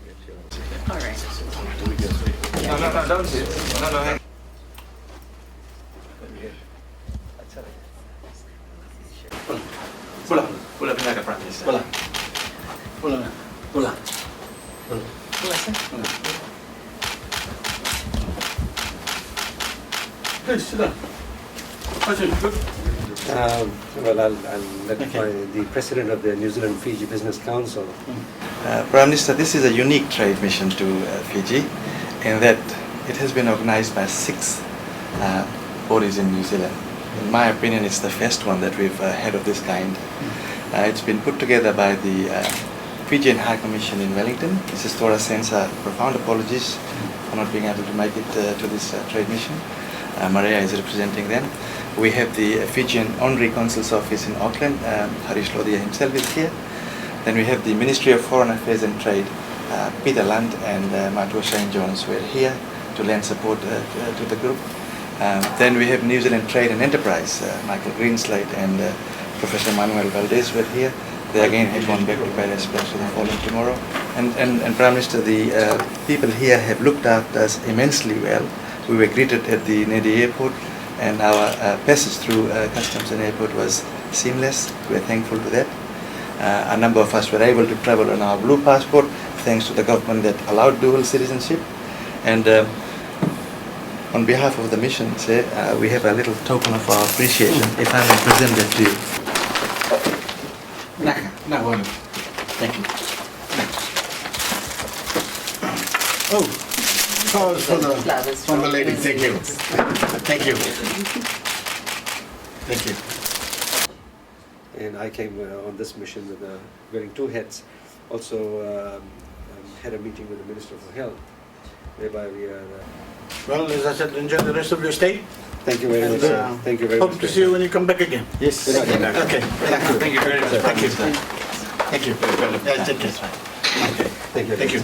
get you. All right. No, don't sit. No, hang. Pulang pindah ke Prime Minister. Pulang. Good, sit down. Good. Well, I'll let the president of the New Zealand Fiji Business Council. Prime Minister, this is a unique trade mission to Fiji in that it has been organized by 6 bodies in New Zealand. In my opinion, it's the first one that we've had of this kind. It's been put together by the Fijian High Commission in Wellington. Mrs. Tora sends her profound apologies for not being able to make it to this trade mission. Maria is representing them. We have the Fijian Honorary Consul's Office in Auckland. Harish Lodhia himself is here. Then we have the Ministry of Foreign Affairs and Trade. Peter Lund and Matua Shane Jones were here to lend support to the group. Then we have New Zealand Trade and Enterprise. Michael Greenslade and Professor Manuel Valdez were here. They again have gone back to Paris for the following tomorrow. And Prime Minister, the people here have looked after us immensely well. We were greeted at the Nadi airport, and our passage through customs and airport was seamless. We are thankful to that. A number of us were able to travel on our blue passport thanks to the government that allowed dual citizenship. And on behalf of the mission, we have a little token of our appreciation, if I may present that to you. Thank you. Oh, flowers from the lady. Thank you. Thank you. Thank you. And I came on this mission with wearing 2 hats. Also had a meeting with the Minister for Health, whereby we are... Well, as I said, enjoy the rest of your stay. Thank you very much, sir. Thank you very much. Hope to see you when you come back again. Yes. Okay. Thank you very much. Thank you. Thank you. Yeah, take care. Okay. Thank you. Thank you.